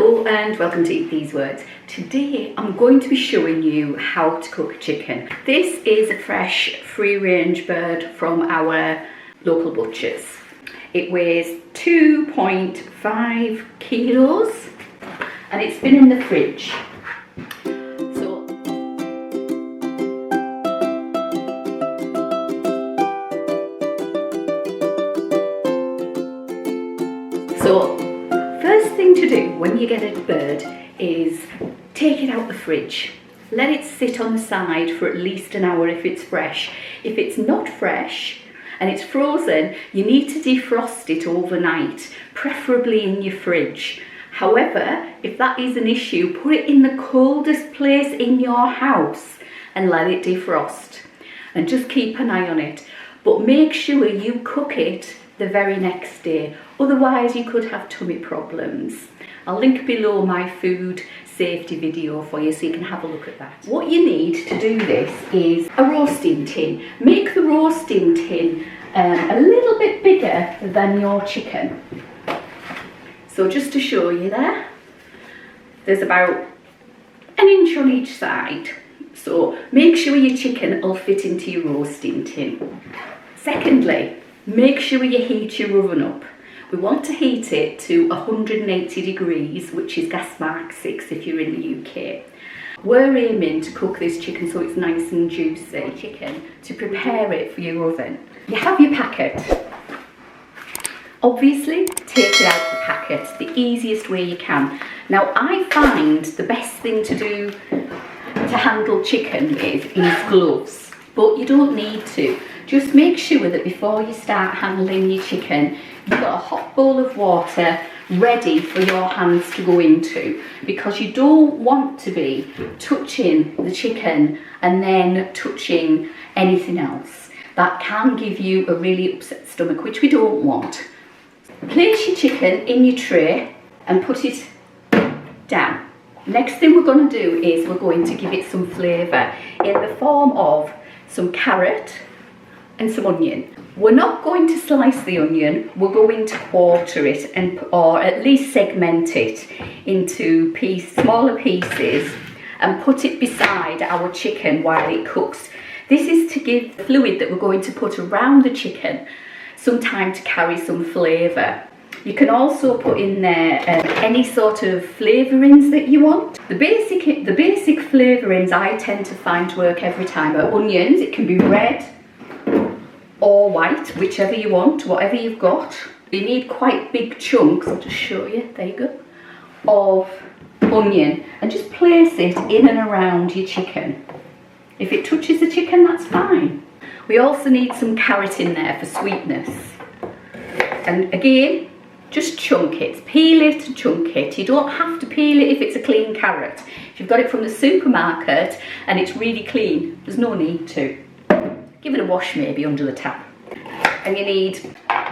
Hello and welcome to Eat These Words. Today I'm going to be showing you how to cook chicken. This is a fresh free-range bird from our local butchers. It weighs 2.5 kilos and it's been in the fridge. So first thing to do when you get a bird is take it out the fridge. Let it sit on the side for at least an hour if it's fresh. If it's not fresh and it's frozen, you need to defrost it overnight, preferably in your fridge. However, if that is an issue, put it in the coldest place in your house and let it defrost. And just keep an eye on it. But make sure you cook it the very next day, otherwise you could have tummy problems. I'll link below my food safety video for you so you can have a look at that. What you need to do this is a roasting tin. Make the roasting tin a little bit bigger than your chicken. So just to show you there's about an inch on each side. So make sure your chicken will fit into your roasting tin. Secondly, make sure you heat your oven up. We want to heat it to 180 degrees, which is gas mark 6 if you're in the UK. We're aiming to cook this chicken so it's nice and juicy chicken to prepare it for your oven. You have your packet. Obviously, take it out of the packet the easiest way you can. Now, I find the best thing to do to handle chicken with is gloves, but you don't need to. Just make sure that before you start handling your chicken, you've got a hot bowl of water ready for your hands to go into, because you don't want to be touching the chicken and then touching anything else. That can give you a really upset stomach, which we don't want. Place your chicken in your tray and put it down. Next thing we're going to do is we're going to give it some flavour in the form of some carrot and some onion. We're not going to slice the onion, we're going to quarter it or at least segment it into smaller pieces and put it beside our chicken while it cooks. This is to give the fluid that we're going to put around the chicken some time to carry some flavour. You can also put in there any sort of flavourings that you want. The basic flavourings I tend to find work every time are onions. It can be red or white, whichever you want, whatever you've got. You need quite big chunks, I'll just show you, there you go, of onion, and just place it in and around your chicken. If it touches the chicken, that's fine. We also need some carrot in there for sweetness. And again, just chunk it, peel it and chunk it. You don't have to peel it if it's a clean carrot. If you've got it from the supermarket and it's really clean, there's no need to. Give it a wash maybe under the tap. And you need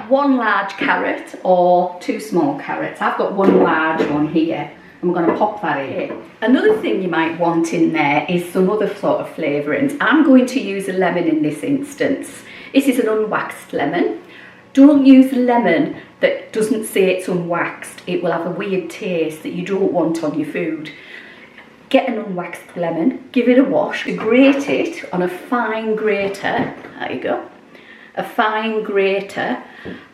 1 large carrot or 2 small carrots. I've got 1 large one here and we're going to pop that in. Another thing you might want in there is some other sort of flavourings. I'm going to use a lemon in this instance. This is an unwaxed lemon. Don't use a lemon that doesn't say it's unwaxed. It will have a weird taste that you don't want on your food. Get an unwaxed lemon, give it a wash, grate it on a fine grater, there you go, a fine grater,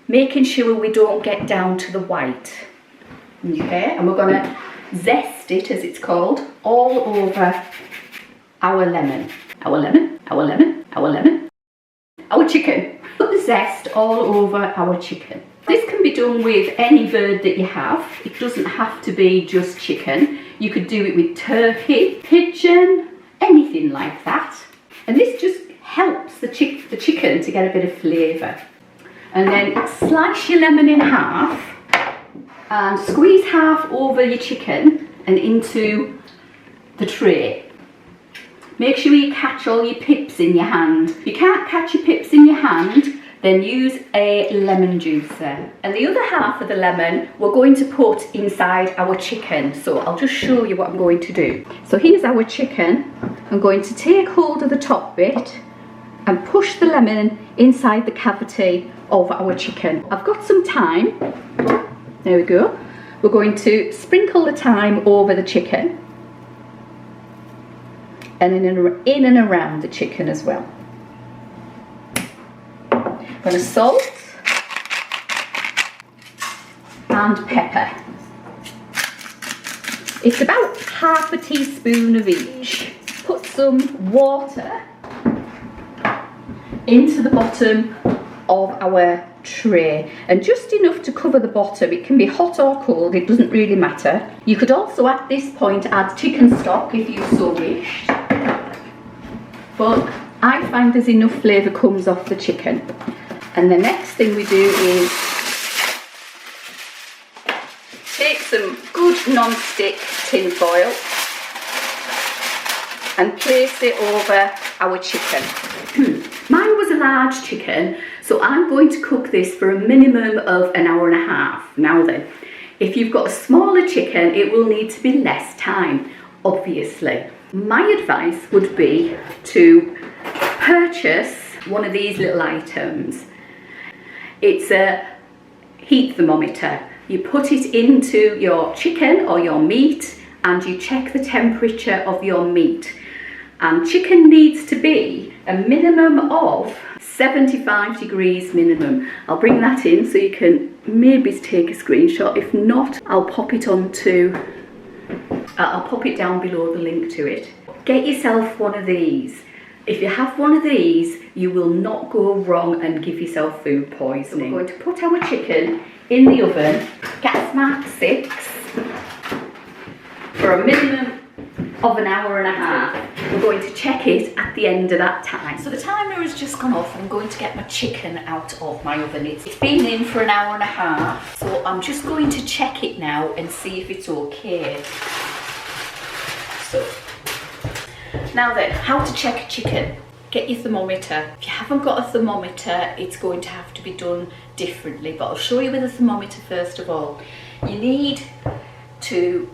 making sure we don't get down to the white, okay, and we're going to zest it, as it's called, all over our lemon, our chicken. Put the zest all over our chicken. This can be done with any bird that you have. It doesn't have to be just chicken. You could do it with turkey, pigeon, anything like that. And this just helps the chicken to get a bit of flavour. And then slice your lemon in half and squeeze half over your chicken and into the tray. Make sure you catch all your pips in your hand. If you can't catch your pips in your hand, then use a lemon juicer. And the other half of the lemon we're going to put inside our chicken. So I'll just show you what I'm going to do. So here's our chicken. I'm going to take hold of the top bit and push the lemon inside the cavity of our chicken. I've got some thyme. There we go. we're going to sprinkle the thyme over the chicken and in and around the chicken as well. I'm going to salt and pepper. It's about half a teaspoon of each. Put some water into the bottom of our tray, and just enough to cover the bottom. It can be hot or cold, it doesn't really matter. You could also at this point add chicken stock if you so wished, but I find there's enough flavour comes off the chicken. And the next thing we do is take some good non-stick tin foil and place it over our chicken. Mine was a large chicken, so I'm going to cook this for a minimum of an hour and a half. Now then, if you've got a smaller chicken, it will need to be less time, obviously. My advice would be to purchase one of these little items. It's a heat thermometer. You put it into your chicken or your meat and you check the temperature of your meat. And chicken needs to be a minimum of 75 degrees minimum. I'll bring that in so you can maybe take a screenshot. If not, I'll pop it down below the link to it. Get yourself one of these. If you have one of these, you will not go wrong and give yourself food poisoning. So we're going to put our chicken in the oven, gas mark 6, for a minimum of an hour and a half. We're going to check it at the end of that time. So the timer has just gone off. I'm going to get my chicken out of my oven. It's been in for an hour and a half, so I'm just going to check it now and see if it's okay. So now then, how to check a chicken. Get your thermometer. If you haven't got a thermometer, it's going to have to be done differently, but I'll show you with a thermometer first of all. You need to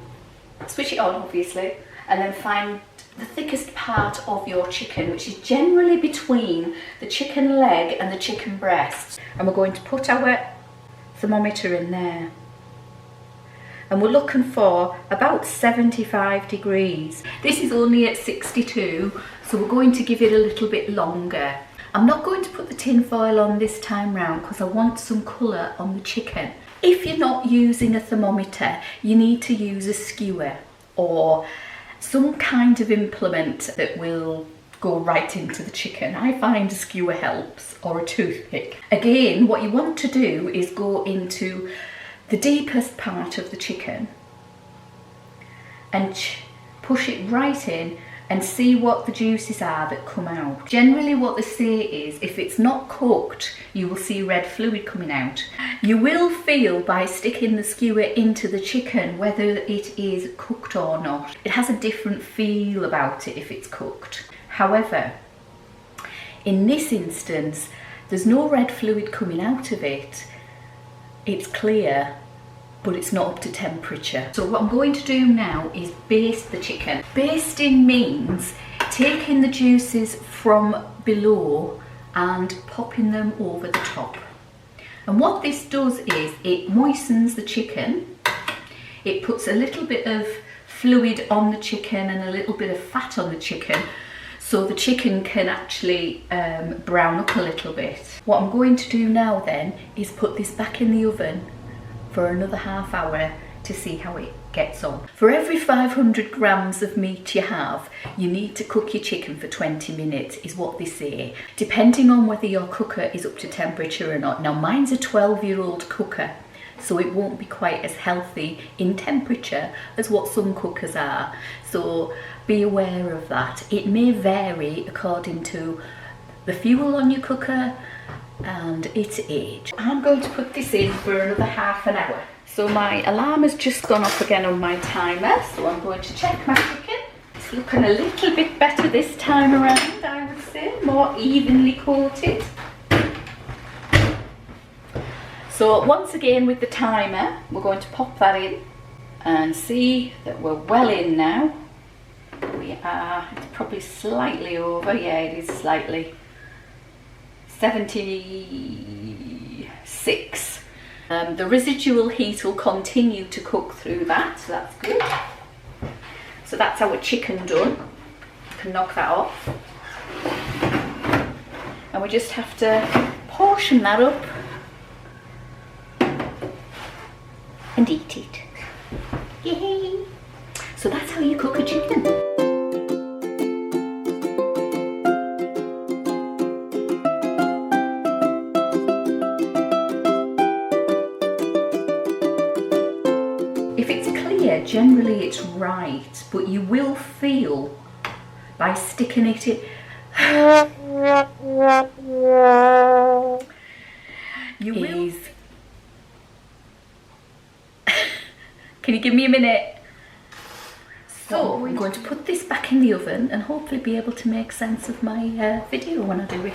switch it on, obviously, and then find the thickest part of your chicken, which is generally between the chicken leg and the chicken breast. And we're going to put our thermometer in there. And we're looking for about 75 degrees. This is only at 62, so we're going to give it a little bit longer. I'm not going to put the tin foil on this time round because I want some colour on the chicken. If you're not using a thermometer, you need to use a skewer or some kind of implement that will go right into the chicken. I find a skewer helps, or a toothpick. Again, what you want to do is go into the deepest part of the chicken and push it right in and see what the juices are that come out. Generally what they say is if it's not cooked, you will see red fluid coming out. You will feel by sticking the skewer into the chicken whether it is cooked or not. It has a different feel about it if it's cooked. However, in this instance, there's no red fluid coming out of it. It's clear, but it's not up to temperature. So what I'm going to do now is baste the chicken. Basting means taking the juices from below and popping them over the top. And what this does is it moistens the chicken. It puts a little bit of fluid on the chicken and a little bit of fat on the chicken, so the chicken can actually brown up a little bit. What I'm going to do now then is put this back in the oven for another half hour to see how it gets on. For every 500 grams of meat you have, you need to cook your chicken for 20 minutes is what they say, depending on whether your cooker is up to temperature or not. Now mine's a 12-year-old cooker, so it won't be quite as healthy in temperature as what some cookers are. So be aware of that. It may vary according to the fuel on your cooker and its age. I'm going to put this in for another half an hour. So my alarm has just gone off again on my timer, so I'm going to check my chicken. It's looking a little bit better this time around, I would say, more evenly coated. So once again with the timer, we're going to pop that in and see that we're well in now. We are, it's probably slightly over, yeah it is slightly, 76. The residual heat will continue to cook through that, so that's good. So that's our chicken done. I can knock that off. And we just have to portion that up and eat it. Yay! So that's how you cook a chicken. If it's clear, generally it's right, but you will feel by sticking it in. You will. Can you give me a minute? So I'm going to put this back in the oven and hopefully be able to make sense of my video when I do it.